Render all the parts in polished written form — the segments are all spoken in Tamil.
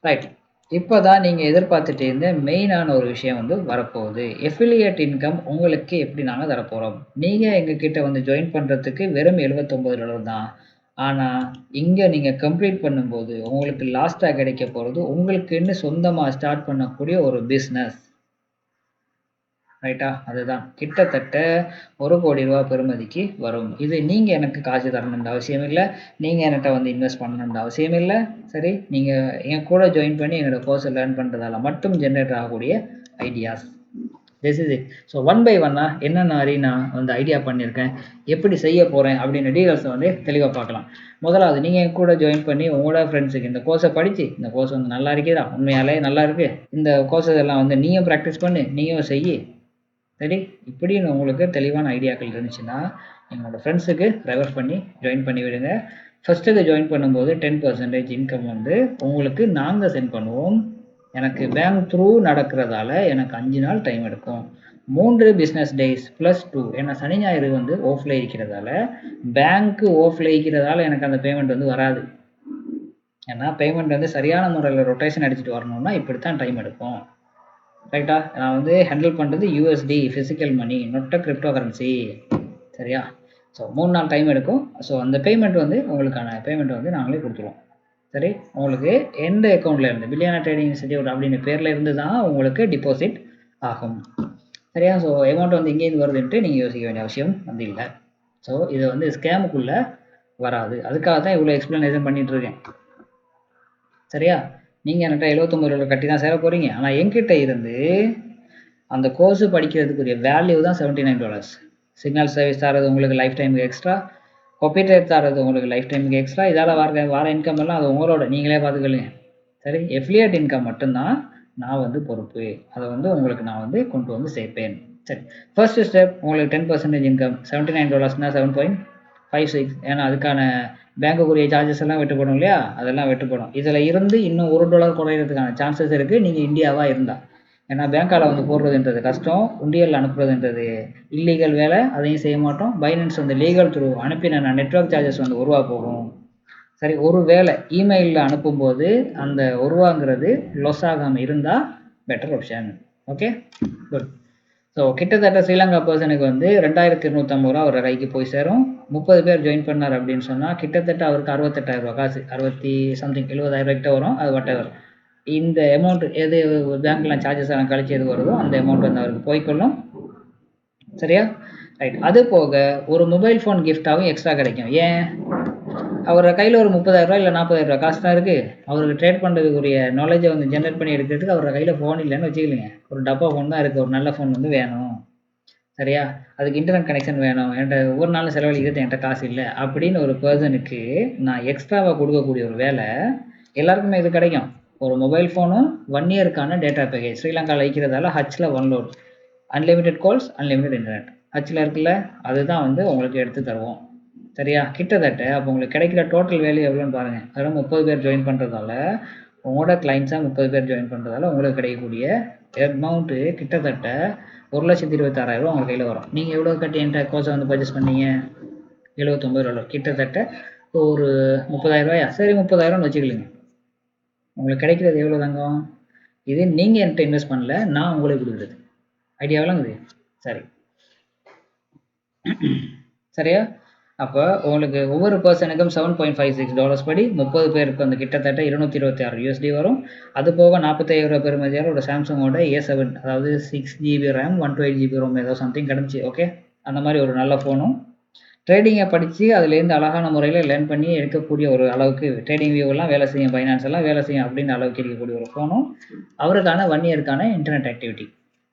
ரைட். இப்ப தான் நீங்க எதிர்பார்த்துட்டு இருந்த மெயினான ஒரு விஷயம் வந்து வரப்போகுது. எஃபிலியேட் இன்கம் உங்களுக்கு எப்படி நாங்க தரப்போறோம். நீங்க எங்ககிட்ட வந்து ஜாயின் பண்றதுக்கு வெறும் $79 தான். ஆனா, இங்க நீங்க கம்ப்ளீட் பண்ணும்போது, உங்களுக்கு லாஸ்ட்டா கிடைக்க போறது, உங்களுக்குன்னு சொந்தமா ஸ்டார்ட் பண்ணக்கூடிய ஒரு பிசினஸ். ரைட்டா? அதுதான். கிட்டத்தட்ட ரூ. 1,00,00,000 பெறுமதிக்கு வரும். இது நீங்க எனக்கு காசு தரணும்னு அவசியம் இல்ல. நீங்க என்கிட்ட வந்து இன்வெஸ்ட் பண்ணணும்னு அவசியம் இல்ல. சரி? நீங்க என் கூட ஜாயின் பண்ணி என்னோட கோர்ஸ லேர்ன் பண்றதால மட்டும் ஜெனரேட் ஆகக்கூடிய ideas. This is it. So one by ஒன்னா என்னென்ன மாரி நான் வந்து ஐடியா பண்ணியிருக்கேன், எப்படி செய்ய போறேன் அப்படின்ற டீட்டெயில்ஸ வந்து தெளிவா பார்க்கலாம். முதலாவது நீங்க என் கூட ஜாயின் பண்ணி உங்களோட ஃப்ரெண்ட்ஸுக்கு இந்த கோர்ஸ படிச்சு, இந்த கோர்ஸ் வந்து நல்லா இருக்குதா? உண்மையாலே நல்லா இருக்கு. இந்த கோர்ஸஸ் எல்லாம் வந்து நீயும் பிராக்டிஸ் பண்ணு, நீயும் செய்யி. சரி, இப்படின்னு உங்களுக்கு தெளிவான ஐடியாக்கள் இருந்துச்சுன்னா, என்னோட ஃப்ரெண்ட்ஸுக்கு ரெஃபர் பண்ணி ஜாயின் பண்ணி விடுங்க. ஃபர்ஸ்ட்டுக்கு ஜாயின் பண்ணும்போது 10% இன்கம் வந்து உங்களுக்கு நாங்க சென்ட் பண்ணுவோம். எனக்கு பேங்க் த்ரூ நடக்கிறதால எனக்கு 5 நாள் டைம் எடுக்கும். 3 பிசினஸ் டேஸ் ப்ளஸ் 2 ஏன்னா சனி, ஞாயிறு வந்து ஆஃப்ல இருக்கிறதால, பேங்க் ஆஃப்ல இருக்கிறதால எனக்கு அந்த பேமெண்ட் வந்து வராது. ஏன்னா பேமெண்ட் வந்து சரியான முறையில ரொட்டேஷன் அடிச்சுட்டு வரணும்னா இப்படித்தான் டைம் எடுக்கும். ரைட்டா? நான் வந்து ஹேண்டில் பண்ணுறது யூஎஸ்டி ஃபிசிக்கல் மணி நொட்ட கிரிப்டோ கரன்சி. சரியா? ஸோ 3 நாள் டைம் எடுக்கும். ஸோ அந்த பேமெண்ட் வந்து உங்களுக்கான பேமெண்ட் வந்து நாங்களே கொடுத்துருவோம். சரி, உங்களுக்கு எந்த அக்கௌண்ட்ல இருந்து பில்லியனா ட்ரேடிங் இன்ஸ்டிடியூட் அப்படின்னு பேர்ல இருந்து தான் உங்களுக்கு டிபாசிட் ஆகும். சரியா? ஸோ அமௌண்ட் வந்து எங்கேருந்து வருதுன்ட்டு நீங்கள் யோசிக்க வேண்டிய அவசியம் வந்து இல்லை. ஸோ இது வந்து ஸ்கேமுக்குள்ள வராது. அதுக்காக தான் இவ்வளோ எக்ஸ்பிளனேஷன் பண்ணிட்டு இருக்கேன். சரியா? நீங்க என்கிட்ட $79 கட்டி தான் சேர போறீங்க. ஆனா என்கிட்ட இருந்து அந்த கோர்ஸ் படிக்கிறதுக்குரிய வேல்யூ தான் $79. சிக்னல் சர்வீஸ் தரது உங்களுக்கு லைஃப் டைமுக்கு எக்ஸ்ட்ரா, காப்பிரைட் தரது உங்களுக்கு லைஃப் டைமுக்கு எக்ஸ்ட்ரா. இதால வர இன்கம் எல்லாம் அது உங்களோட நீங்களே பார்த்துக்கலுங்க. சரி, எஃபிலியேட் இன்கம் மட்டும்தான் நான் வந்து பொறுப்பு. அதை வந்து உங்களுக்கு நான் வந்து கொண்டு வந்து சேர்ப்பேன். சரி, ஃபர்ஸ்ட் ஸ்டெப் உங்களுக்கு 10% இன்கம் $79னா 7.56. ஏன்னா அதுக்கான பேங்குக்குரிய சார்ஜஸ் எல்லாம் வெட்டுப்படும் இல்லையா? அதெல்லாம் வெட்டுப்படும். இதுல இருந்து இன்னும் $1 குறையிறதுக்கான சான்சஸ் இருக்கு நீங்க இந்தியாவா இருந்தா. ஏன்னா பேங்கால வந்து போடுறதுன்றது கஷ்டம், உண்டியல் அனுப்புறதுன்றது இல்லீகல் வேலை, அதையும் செய்ய மாட்டோம். பைனான்ஸ் வந்து லீகல் த்ரூ அனுப்பின நெட்வொர்க் சார்ஜஸ் வந்து ரூ. 1 போகும். சரி, ஒரு வேளை இமெயிலில் அனுப்பும்போது அந்த ரூபாங்கிறது லொஸ் ஆகாமல் இருந்தால் better option. Okay, good. So கிட்டத்தட்ட ஸ்ரீலங்கா பர்சனுக்கு வந்து 2250 ரூபா அவர் கைக்கு போய் சேரும். 30 பேர் ஜாயின் பண்ணார் அப்படின்னு சொன்னால் கிட்டத்தட்ட அவருக்கு 68,000 ரூபா காசு, 60 சம்திங் 70,000 கிட்ட வரும். அது whatever. இந்த அமௌண்ட் எது பேங்க்ல சார்ஜஸ் எல்லாம் கழிச்சு எது வருதோ அந்த அமௌண்ட் வந்து அவருக்கு போய்க்கொள்ளும். சரியா? ரைட். அது போக ஒரு மொபைல் ஃபோன் கிஃப்டாகவும் எக்ஸ்ட்ரா கிடைக்கும். ஏன்? அவர் கையில் ஒரு 30,000 இல்லை 40,000 காசு தான் இருக்குது. அவருக்கு ட்ரேட் பண்ணுறதுக்குரிய நாலேஜை வந்து ஜென்ரேட் பண்ணி எடுக்கிறதுக்கு அவர் கையில் ஃபோன் இல்லைன்னு வச்சுக்கலிங்க. ஒரு டப்பா ஃபோன் தான் இருக்குது. ஒரு நல்ல ஃபோன் வந்து வேணும். சரியா? அதுக்கு இன்டர்நெட் கனெக்ஷன் வேணும். என்கிட்ட ஒவ்வொரு நாளும் செலவழிக்கிறது என்கிட்ட காசு இல்லை அப்படின்னு ஒரு பர்சனுக்கு நான் எக்ஸ்ட்ராவாக கொடுக்கக்கூடிய ஒரு வேலை எல்லாருக்குமே இது கிடைக்கும். ஒரு மொபைல் ஃபோனும் 1 இயருக்கான டேட்டா பேக்கேஜ் ஸ்ரீலங்காவில் வைக்கிறதால ஹச்சில் 1 load, unlimited calls, unlimited internet. ஹச்சில் இருக்குல்ல, அதுதான் வந்து உங்களுக்கு எடுத்து தருவோம். சரியா? கிட்டத்தட்ட அப்போ உங்களுக்கு கிடைக்கிற டோட்டல் வேல்யூ எவ்வளோன்னு பாருங்கள். அதில் 30 பேர் ஜாயின் பண்ணுறதால உங்களோட கிளைண்ட்ஸாக 30 பேர் ஜாயின் பண்ணுறதால உங்களுக்கு கிடைக்கக்கூடிய அமௌண்ட்டு கிட்டத்தட்ட 1,26,000 உங்கள் கையில் வரும். நீங்கள் எவ்வளோ கட்டி என்கிட்ட கோர்ஸை வந்து பர்ச்சேஸ் பண்ணீங்க? $79. கிட்டத்தட்ட ஒரு 30,000 ரூபாயா? சரி, 30,000 வச்சுக்கலுங்க. உங்களுக்கு கிடைக்கிறது எவ்வளோ தங்கம்? இது நீங்கள் என்கிட்ட இன்வெஸ்ட் பண்ணல, நான் உங்களுக்கு கொடுக்குறது. ஐடியா விளங்குது? சரி, சரியா? அப்போ உங்களுக்கு ஒவ்வொரு பர்சனுக்கும் $7.56 படி 30 பேருக்கு வந்து கிட்டத்தட்ட $226 வரும். அது போக 45,000 பெறுமதியான ஒரு சாம்சங்கோட A7, அதாவது 6GB RAM 128GB ROM ஏதோ சம்திங் கிடந்துச்சு. ஓகே, அந்த மாதிரி ஒரு நல்ல ஃபோனும் ட்ரேடிங்கை படித்து அதுலேருந்து அழகான முறையில் லேர்ன் பண்ணி எடுக்கக்கூடிய ஒரு அளவுக்கு ட்ரேடிங் வியூவெல்லாம் வேலை செய்யும், ஃபைனான்ஸ் எல்லாம் வேலை செய்யும் அப்படின்னு அளவுக்கு இருக்கக்கூடிய ஒரு ஃபோனும் அவருக்கான 1 இயருக்கான இன்டர்நெட் ஆக்டிவிட்டி.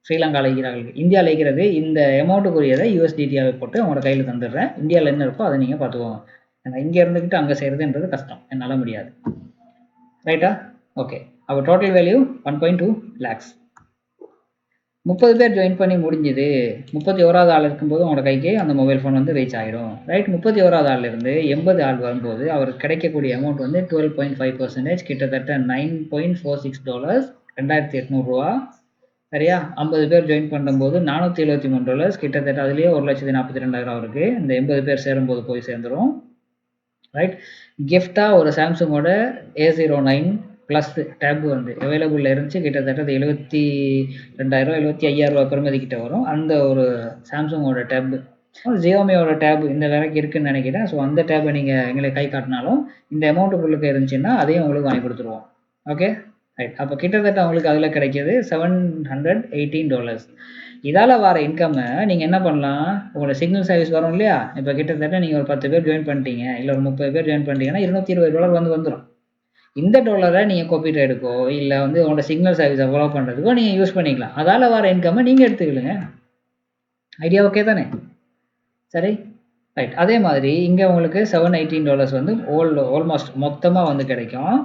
ஸ்ரீலங்காவில் இருக்கிறார்கள். இந்தியாவில் இருக்கிறது இந்த அமௌண்ட்டுக்குரியதை USDTயாவை போட்டு உங்களோட கையில் தந்துடுறேன். இந்தியாவில் என்ன இருக்கோ அதை நீங்கள் பார்த்துக்கோங்க. ஏன்னா இங்கே இருந்துக்கிட்டு அங்கே செய்கிறதுன்றது கஷ்டம், என்னால் முடியாது. ரைட்டா? ஓகே, அப்போ டோட்டல் வேல்யூ 1.2 lakhs. 30 பேர் ஜாயின் பண்ணி முடிஞ்சுது. 31வது ஆள் இருக்கும்போது உங்களோட கைக்கு அந்த மொபைல் ஃபோன் வந்து ரீச் ஆகிடும். ரைட்? 31வது ஆள்லேருந்து 80 ஆள் வரும்போது அவருக்கு கிடைக்கக்கூடிய அமௌண்ட் வந்து 12.5%, கிட்டத்தட்ட $9.46, $2,800. சரியா? 50 பேர் ஜாயின் பண்ணும்போது $473, கிட்டத்தட்ட அதுலேயே 1,42,000 அவருக்கு இந்த 80 பேர் சேரும்போது போய் சேர்ந்துடும். ரைட்? கிஃப்டாக ஒரு சாம்சங்கோட A09 ப்ளஸ் டேப் வந்து அவைலபிளில் இருந்துச்சு. கிட்டத்தட்ட அது 72,000 75,000 பெறுமதி கிட்ட வரும். அந்த ஒரு சாம்சங்கோட டேப். ஜியோமியோட டேப் இந்த விலைக்கு இருக்குன்னு நினைக்கிறேன். ஸோ அந்த டேப்பை நீங்கள் எங்களுக்கு கை காட்டினாலும் இந்த அமௌண்ட்டுக்குள்ளுக்கு இருந்துச்சுன்னா அதையும் உங்களுக்கு வாங்கி கொடுத்துருவோம். Okay right. அப்போ கிட்டத்தட்ட உங்களுக்கு அதில் கிடைக்கிது $718. இதால் வர இன்கம்மை நீங்கள் என்ன பண்ணலாம், உங்களோட சிக்னல் சர்வீஸ் வரும் இல்லையா, இப்போ கிட்டத்தட்ட நீங்கள் ஒரு 10 பேர் ஜாயின் பண்ணிட்டீங்க, இல்லை ஒரு 30 பேர் ஜாயின் பண்ணிட்டீங்கன்னா $220 வந்துடும். இந்த டாலரை நீங்கள் காப்பி ரைடுக்கோ இல்லை வந்து உங்களோட சிக்னல் சர்வீஸை ஃபாலோ பண்ணுறதுக்கோ நீங்கள் யூஸ் பண்ணிக்கலாம். அதால் வர இன்கம்மை நீங்கள் எடுத்துக்கலுங்க. ஐடியா ஓகே தானே? சரி ரைட். அதே மாதிரி இங்கே உங்களுக்கு $718 வந்து ஆல்மோஸ்ட் மொத்தமாக வந்து கிடைக்கும்.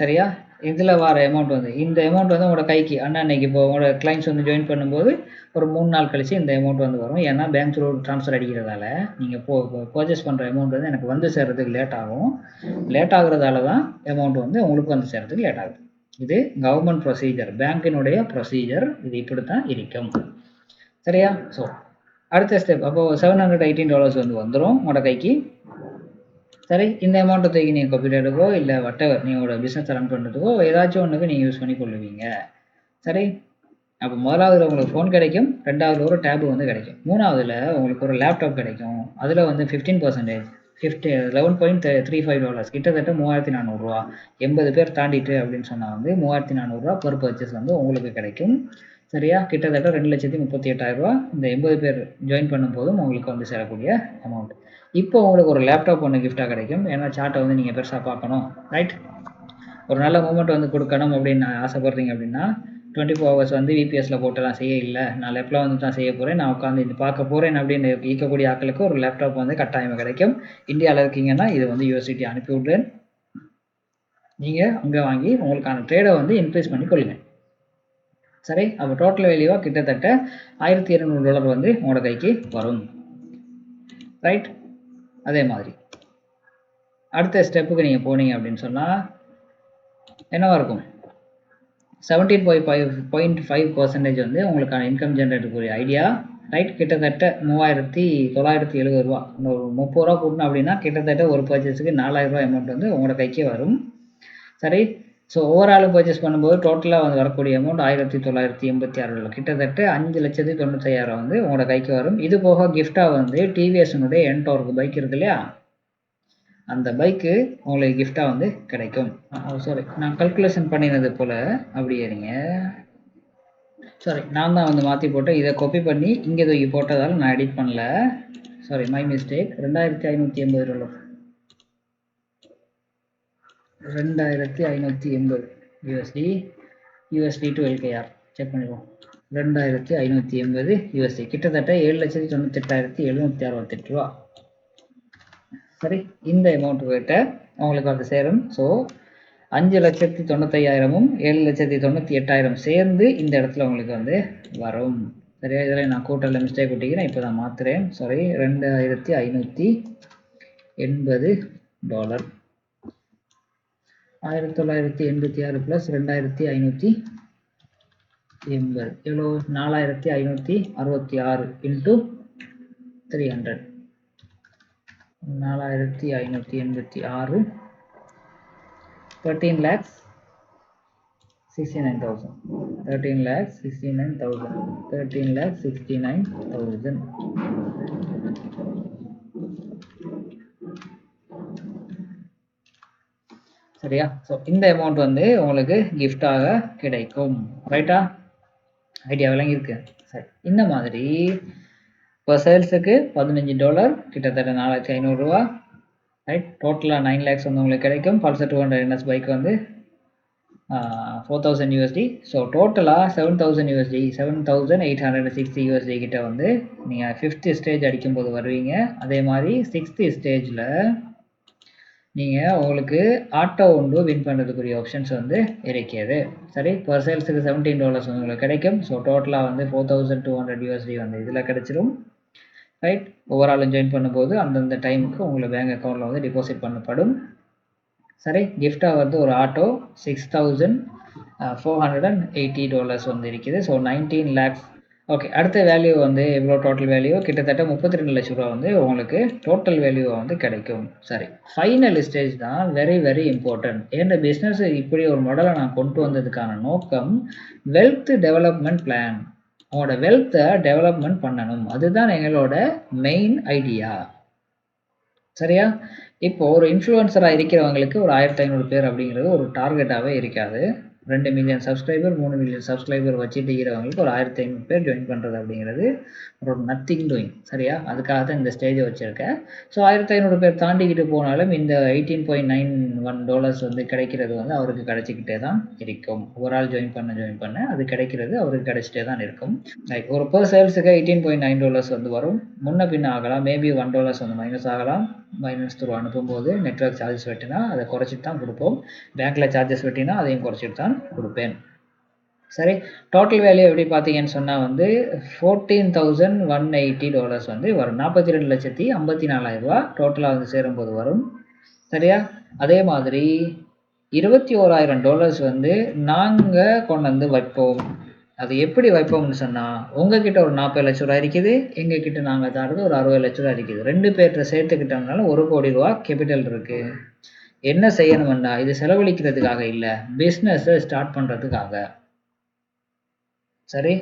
சரியா? இதில் வர அமௌண்ட் வந்து இந்த அமௌண்ட் வந்து உங்களோட கைக்கு அன்னைக்கு இப்போ உங்களோட கிளைண்ட்ஸ் வந்து ஜாயின் பண்ணும்போது ஒரு 3 நாள் கழிச்சு இந்த அமௌண்ட் வந்து வரும். ஏன்னா பேங்க் த்ரூ ட்ரான்ஸ்ஃபர் அடிக்கிறதால நீங்கள் பர்ச்சேஸ் பண்ணுற அமௌண்ட் வந்து எனக்கு வந்து சேர்றதுக்கு லேட் ஆகும். லேட் ஆகுறதால தான் அமௌண்ட் வந்து உங்களுக்கு வந்து சேர்றதுக்கு லேட் ஆகுது. இது கவர்மெண்ட் ப்ரொசீஜர், பேங்க்கினுடைய ப்ரொசீஜர். இது இப்படி தான் இருக்கும். சரியா? ஸோ அடுத்த ஸ்டெப் அப்போது $718 வந்து வந்துடும் உங்களோட கைக்கு. சரி, இந்த அமௌண்ட்டை தூக்கி நீங்கள் கம்ப்யூட்டருக்கோ இல்லை வட்டவர் நீங்களோட பிஸ்னஸ் ரன் பண்ணுறதுக்கோ ஏதாச்சும் ஒன்றுக்கு நீங்கள் யூஸ் பண்ணி கொள்ளுவீங்க. சரி, அப்போ முதலாவதுல உங்களுக்கு ஃபோன் கிடைக்கும், ரெண்டாவதுல ஒரு டேப் வந்து கிடைக்கும், மூணாவதுல உங்களுக்கு ஒரு லேப்டாப் கிடைக்கும். அதில் வந்து 15% $11.35 கிட்டத்தட்ட $3,400. 80 பேர் தாண்டிட்டு அப்படின்னு சொன்னால் வந்து $3,400 பெர் பர்ச்சேஸ் வந்து உங்களுக்கு கிடைக்கும். சரியா? கிட்டத்தட்ட 2,38,000 இந்த 80 பேர் ஜாயின் பண்ணும்போதும் உங்களுக்கு வந்து சேரக்கூடிய அமௌண்ட். இப்போ உங்களுக்கு ஒரு லேப்டாப் ஒன்று கிஃப்டாக கிடைக்கும். ஏன்னா சார்ட்டை வந்து நீங்கள் பெருசாக பார்க்கணும், ரைட்? ஒரு நல்ல மூமெண்ட் வந்து கொடுக்கணும் அப்படின்னு ஆசைப்படுறீங்க அப்படின்னா 24 hours வந்து விபிஎஸ்ல போட்டுலாம் செய்ய இல்லை, நான் லேப்டாப் வந்து தான் செய்ய போகிறேன், நான் உட்காந்து இது பார்க்க போகிறேன் அப்படின்னு இருக்கக்கூடிய ஆட்களுக்கு ஒரு லேப்டாப் வந்து கட்டாயம் கிடைக்கும். இந்தியாவில் இருக்கீங்கன்னா இது வந்து யூஎஸ்டிடி அனுப்பி விட்றேன். நீங்கள் அங்கே வாங்கி உங்களுக்கான ட்ரேடை வந்து இன்க்ரீஸ் பண்ணி கொள்ளுங்கள். சரி, அப்போ டோட்டல் வேல்யூவாக கிட்டத்தட்ட $1,200 வந்து உங்களோட கைக்கு வரும். ரைட்? அதே மாதிரி அடுத்த ஸ்டெப்புக்கு நீங்கள் போனீங்க அப்படின்னு சொன்னால் என்னவா இருக்கும், 17.5% வந்து உங்களுக்கான இன்கம் ஜென்ரேட்டுக்குரிய ஐடியா. ரைட்? கிட்டத்தட்ட $3,970. ஒரு $30 கூட்டணும் அப்படின்னா கிட்டத்தட்ட ஒரு பர்ச்சேஸுக்கு $4,000 அமௌண்ட் வந்து உங்களோட கைக்கே வரும். சரி, ஸோ ஓவரால் பர்ச்சேஸ் பண்ணும்போது டோட்டலாக வந்து வரக்கூடிய அமௌண்ட் $1,986. கிட்டத்தட்ட $5,95,000 வந்து உங்களோட கைக்கு வரும். இது போக கிஃப்டாக வந்து டிவிஎஸ்னுடைய என்டோர்க்கு பைக் இருக்கு இல்லையா, அந்த பைக்கு உங்களுக்கு கிஃப்டாக வந்து கிடைக்கும். சாரி, நான் கல்குலேஷன் பண்ணினது போல் அப்படியே இருங்க. சாரி, நான் தான் வந்து மாற்றி போட்டேன். இதை காப்பி பண்ணி இங்கே தூக்கி போட்டதால் நான் எடிட் பண்ணல. Sorry, my mistake. $2,580. $2,580 USD to LKR check பண்ணிடுவோம். $2,580 கிட்டத்தட்ட $7,98,768. சரி, இந்த அமௌண்ட் கிட்ட உங்களுக்கு வந்து சேரும். ஸோ 5,95,000ம் 7,98,000 சேர்ந்து இந்த இடத்துல உங்களுக்கு வந்து வரும். சரியா? இதில் நான் கூட்டலில் மிஸ்டேக் விட்டிக்கிறேன், இப்போ நான் மாற்றுறேன். சாரி, $2,580. 1986 ப்ளஸ் 2,580 எவ்வளோ? 4,566 இன்ட்டு 300. 4,586 13,69,000. 13,69,000. சரியா? ஸோ இந்த அமௌண்ட் வந்து உங்களுக்கு கிஃப்டாக கிடைக்கும். ரைட்டா? ஐடியா விளங்கியிருக்கு. சரி, இந்த மாதிரி இப்போ சேல்ஸுக்கு $15 கிட்டத்தட்ட $4,500. ரைட்? டோட்டலாக 9 lakhs வந்து உங்களுக்கு கிடைக்கும். பல்சர் 200 NS பைக் வந்து $4,000. ஸோ டோட்டலாக $7,000, $7,860 கிட்ட வந்து நீங்கள் 5th ஸ்டேஜ் அடிக்கும்போது வருவீங்க. அதே மாதிரி 6th ஸ்டேஜில் நீங்கள் உங்களுக்கு ஆட்டோ ஒன்று வின் பண்ணுறதுக்குரிய ஆப்ஷன்ஸ் வந்து இருக்கிறது. சரி, பர் சேல்ஸுக்கு $17 வந்து உங்களுக்கு கிடைக்கும். ஸோ டோட்டலாக வந்து $4,200 வந்து இதில் கிடைச்சிரும். ரைட்? ஓவராலும் ஜாயின் பண்ணும்போது அந்தந்த டைமுக்கு உங்களுக்கு பேங்க் அக்கௌண்ட்டில் வந்து டிபாசிட் பண்ணப்படும். சரி, கிஃப்டாக வந்து ஒரு ஆட்டோ $6,480 வந்து இருக்குது. So 19 lakhs okay. அடுத்த வேல்யூ வந்து எவ்வளோ டோட்டல் வேல்யூ? கிட்டத்தட்ட 32 லட்சம் ரூபா வந்து உங்களுக்கு டோட்டல் வேல்யூவா வந்து கிடைக்கும். சரி. ஃபைனல் ஸ்டேஜ் தான் வெரி, வெரி இம்பார்ட்டன்ட். என்னோட பிசினஸ் இப்படி ஒரு மாடல நான் கொண்டு வந்ததுக்கான நோக்கம், வெல்த் டெவலப்மென்ட் பிளான். உங்களோட வெல்த்த டெவலப்மென்ட் பண்ணணும். அதுதான் எங்களோட மெயின் ஐடியா. சரியா? இப்போ ஒரு இன்ஃப்ளூயன்சரா இருக்கிறவங்களுக்கு ஒரு 1500 பேர் அப்படிங்கிறது ஒரு டார்கெட்டாவே இருக்காது. 2 மில்லியன் சப்ஸ்கிரைபர், 3 மில்லியன் சப்ஸ்கிரைபர் வச்சுட்டு இருக்கிறவங்களுக்கு ஒரு 1500 பேர் ஜாயின் பண்றது அப்படிங்கிறது ஒரு நத்திங் டூயிங். சரியா? அதுக்காக தான் இந்த ஸ்டேஜ வச்சிருக்கேன். ஸோ 1500 பேர் தாண்டிக்கிட்டு போனாலும் இந்த $18.91 வந்து கிடைக்கிறது வந்து அவருக்கு கிடைச்சுக்கிட்டே தான் இருக்கும். ஒரு ஆள் ஜாயின் பண்ண அது கிடைக்கிறது அவருக்கு கிடைச்சிட்டே தான் இருக்கும். லைக் ஒரு பெர் சேல்ஸுக்கு $18.9 வந்து வரும். முன்ன பின்ன ஆகலாம். மேபி $1 வந்து மைனஸ் ஆகலாம். மைனஸ் த்ரூ அனுப்பும்போது நெட்வொர்க் சார்ஜஸ் வெட்டினா அதை குறைச்சிட்டு தான் கொடுப்போம். பேங்க்ல சார்ஜஸ் வெட்டினா அதையும் குறைச்சிட்டு தான் கொடுப்பேன். சரி, டோட்டல் வேல்யூ எப்படி பார்த்தீங்கன்னு சொன்னா வந்து $14,180 வந்து வரும். 42,54,000 டோட்டலா வந்து சேரும்போது வரும். சரியா? அதே மாதிரி $21,000 வந்து நாங்க கொண்டு வந்து வைப்போம். அது எப்படி வைப்போம்னு சொன்னா, உங்ககிட்ட ஒரு 40 லட்சம் ரூபாய் இருக்குது. எங்ககிட்ட நாங்க தர்றது ஒரு 60 லட்சம் ரூபாய் இருக்குது. 2 பேர்ட்ட சேர்த்துக்கிட்டோம்னாலும் 1 கோடி ரூபாய் கேபிட்டல் இருக்கு. என்ன செய்யணும்னா, இது செலவழிக்கிறதுக்காக இல்ல, பிசினஸ ஸ்டார்ட் பண்றதுக்காக. சரி,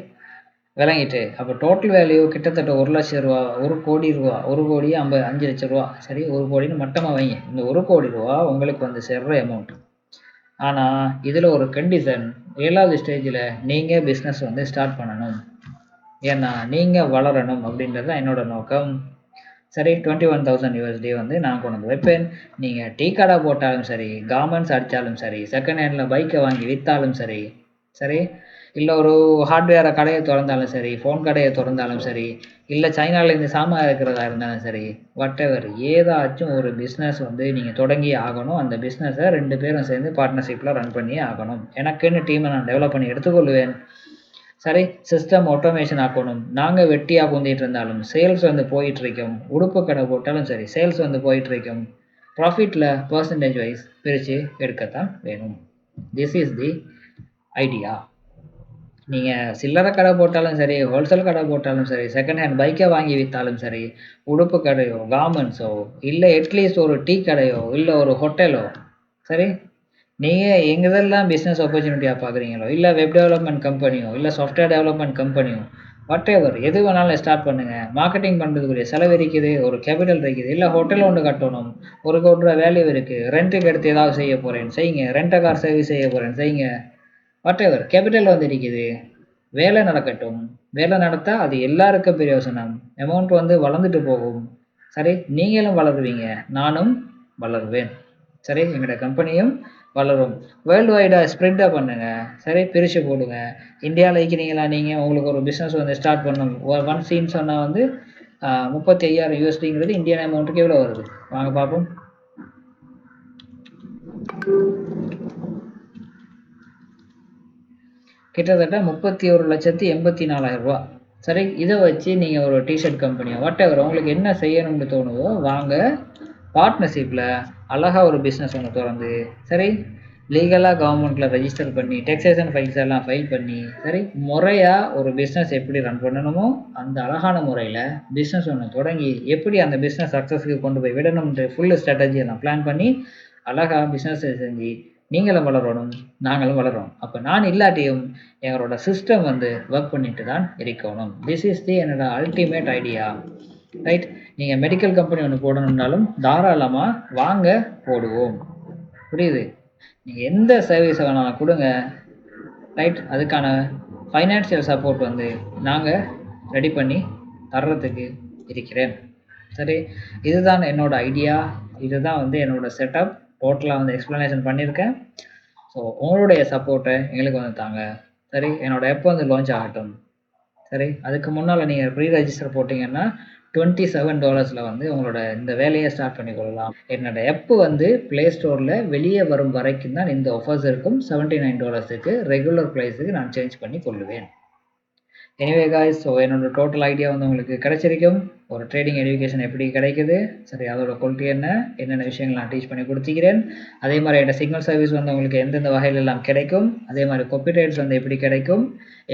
விளங்கிட்டு. அப்ப டோட்டல் வேல்யூ கிட்டத்தட்ட 1 லட்சம் ரூபாய், 1 கோடி ரூபாய், 1 கோடியே 5 லட்சம் ரூபாய். சரி, 1 கோடின்னு மட்டமா வைங்க. இந்த 1 கோடி ரூபாய் உங்களுக்கு வந்து சேர்ற அமௌண்ட். ஆனா, இதுல ஒரு கண்டிஷன். 7வது ஸ்டேஜ்ல நீங்க பிசினஸ் வந்து ஸ்டார்ட் பண்ணணும். ஏன்னா, நீங்க வளரணும் அப்படின்றது தான் என்னோட நோக்கம். சரி, $21,000 வந்து நான் கொண்டு வந்து வைப்பேன். நீங்க டீ கடை போட்டாலும் சரி, கார்மெண்ட்ஸ் அடிச்சாலும் சரி, செகண்ட் ஹேண்ட்ல பைக்கை வாங்கி வித்தாலும் சரி, சரி, இல்ல ஒரு ஹார்ட்வேர கடைய தொறந்தாலும் சரி, ஃபோன் கடைய தொறந்தாலும் சரி, இல்ல சைனால இருந்து சாமான் இறக்குறதா இருந்தாலும் சரி, வாட்டெவர் ஏதாச்சும் ஒரு பிசினஸ் வந்து நீங்க தொடங்கியே ஆகணும். அந்த பிசினஸ 2 பேரும் சேர்ந்து பார்ட்னர்ஷிப்ல ரன் பண்ணியே ஆகணும். எனக்குன்னு டீமை நான் டெவலப் பண்ணி எடுத்துக்கொள்ளுவேன். சரி, சிஸ்டம் ஆட்டோமேஷன் ஆக்கணும். நாங்க வெட்டியா குந்திட்டு இருந்தாலும் சேல்ஸ் வந்து போயிட்டு இருக்கும். உடுப்பு கடை போட்டாலும் சரி, சேல்ஸ் வந்து போயிட்டு இருக்கும். ப்ராஃபிட்ல பெர்சன்டேஜ் வைஸ் பிரிச்சு எடுக்கத்தான் வேணும். This is the idea. நீங்க சில்லறை கடை போட்டாலும் சரி, ஹோல்சேல் கடை போட்டாலும் சரி, செகண்ட் ஹேண்ட் பைக்கை வாங்கி வித்தாலும் சரி, உடுப்பு கடையோ, கார்மெண்ட்ஸோ, இல்ல அட்லீஸ்ட் ஒரு டீ கடையோ, இல்ல ஒரு ஹோட்டலோ, சரி, நீங்க எங்கதெல்லாம் பிசினஸ் ஆப்பர்ச்சுனிட்டியா பார்க்குறீங்களோ, இல்ல வெப் டெவலப்மெண்ட் கம்பெனியோ, இல்ல சாஃப்ட்வேர் டெவலப்மெண்ட் கம்பெனியோ, வாட்டெவர் எது வேணாலும் ஸ்டார்ட் பண்ணுங்க. மார்க்கெட்டிங் பண்றதுக்குரிய செலவு இருக்குது, ஒரு கேபிட்டல் இருக்குது, இல்ல ஹோட்டல் ஒன்று கட்டணும், ஒரு கோடி ரூபாய் வேல்யூ இருக்கு, ரெண்ட்டுக்கு எடுத்து ஏதாவது செய்ய போறேன் செய்யுங்க, ரெண்ட் கார் சர்வீஸ் செய்ய போறேன் செய்யுங்க. வாட்டெவர் கேபிட்டல் வந்து இருக்குது. வேலை நடக்கட்டும். வேலை நடத்தா அது எல்லாருக்கும் பிரயோசனம். அமௌண்ட் வந்து வளர்ந்துட்டு போகும். சரி, நீங்களும் வளருவீங்க, நானும் வளருவேன். சரி, எங்களோட கம்பெனியும் வளரும். வேர்ல்டு வைடா ஸ்ப்ரெட்டா பண்ணுங்க. சரி, பிரிச்சு போடுங்க. இந்தியாவில் இருக்கிறீங்களா நீங்க, உங்களுக்கு ஒரு பிசினஸ் வந்து ஸ்டார்ட் பண்ணணும். ஒன் சீன் சொன்னா வந்து 35,000 USDங்கிறது இந்தியன் அமௌண்ட்டுக்கு எவ்வளோ வருது? வாங்க பார்ப்போம். கிட்டத்தட்ட 31,84,000 ரூபா. சரி, இதை வச்சு நீங்க ஒரு டிஷர்ட் கம்பெனியோ வாட்டெவர் உங்களுக்கு என்ன செய்யணும்னு தோணுதோ வாங்க, பார்ட்னர்ஷிப்ல அழகா ஒரு பிசினஸ் ஒன்று திறந்து, சரி, லீகலா கவர்மெண்ட்ல ரெஜிஸ்டர் பண்ணி டெக்ஸேஷன் ஃபைல்ஸ் எல்லாம் ஃபைல் பண்ணி, சரி, முறையா ஒரு பிசினஸ் எப்படி ரன் பண்ணணுமோ அந்த அழகான முறையில பிசினஸ் ஒன்று தொடங்கி எப்படி அந்த பிசினஸ் சக்சஸ்க்கு கொண்டு போய் விடணும்ன்ற ஃபுல் ஸ்ட்ராட்டஜியை நான் பிளான் பண்ணி அழகா பிசினஸ் செஞ்சு நீங்களும் வளரணும், நாங்களும் வளரணும். அப்ப நான் இல்லாட்டியும் எங்களோட சிஸ்டம் வந்து ஒர்க் பண்ணிட்டு தான் இருக்கணும். திஸ் இஸ் தி என்னோட அல்டிமேட் ஐடியா. ரைட், நீங்க மெடிக்கல் கம்பெனி ஒன்று போடணும்னாலும் தாராளமா வாங்க, போடுவோம். புரியுது? நீங்க எந்த சர்வீஸ் வேணாலும் கொடுங்க. ரைட், அதுக்கான ஃபைனான்சியல் சப்போர்ட் வந்து நாங்க ரெடி பண்ணி தர்றதுக்கு இருக்கிறேன். சரி, இதுதான் என்னோட ஐடியா. இதுதான் வந்து என்னோட செட்டப். டோட்டலாக வந்து எக்ஸ்ப்ளனேஷன் பண்ணியிருக்கேன். ஸோ உங்களுடைய சப்போர்ட்டை எங்களுக்கு வந்து தாங்க. சரி, என்னோட ஆப் வந்து லான்ச் ஆகட்டும். சரி, அதுக்கு முன்னால் நீங்கள் ப்ரீ ரெஜிஸ்டர் போட்டிங்கன்னா $27 வந்து உங்களோட இந்த வேலையை ஸ்டார்ட் பண்ணி கொள்ளலாம். என்னோட ஆப் வந்து ப்ளே ஸ்டோரில் வெளியே வரும் வரைக்கும் தான் இந்த ஆஃபர்ஸ் இருக்கும். $79க்கு ரெகுலர் ப்ரைஸுக்கு நான் சேஞ்ச் பண்ணி கொள்ளுவேன். எனிவே காய்ஸ், ஸோ என்னோட டோட்டல் ஐடியா வந்து உங்களுக்கு கிடைச்சிருக்கும். ஒரு ட்ரேடிங் எடுகேஷன் எப்படி கிடைக்குது, சரி அதோட கொள்கை என்ன, என்னென்ன விஷயங்கள் நான் டீச் பண்ணி கொடுத்துக்கிறேன். அதே மாதிரி என்கிட்ட சிக்னல் சர்வீஸ் வந்து உங்களுக்கு எந்தெந்த வகையில் எல்லாம் கிடைக்கும், அதே மாதிரி காப்பி ரைட்ஸ் வந்து எப்படி கிடைக்கும்,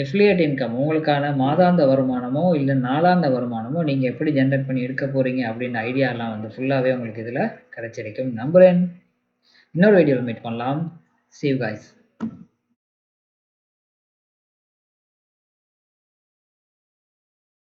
எஃபிலியேட் இன்கம் உங்களுக்கான மாதாந்த வருமானமோ இல்லை நாளாந்த வருமானமோ நீங்கள் எப்படி ஜென்ரேட் பண்ணி எடுக்க போகிறீங்க அப்படின்ற ஐடியாலாம் வந்து ஃபுல்லாகவே உங்களுக்கு இதில் கிடைச்சிருக்கும் நம்புகிறேன். இன்னொரு வீடியோவில் மீட் பண்ணலாம். See you guys.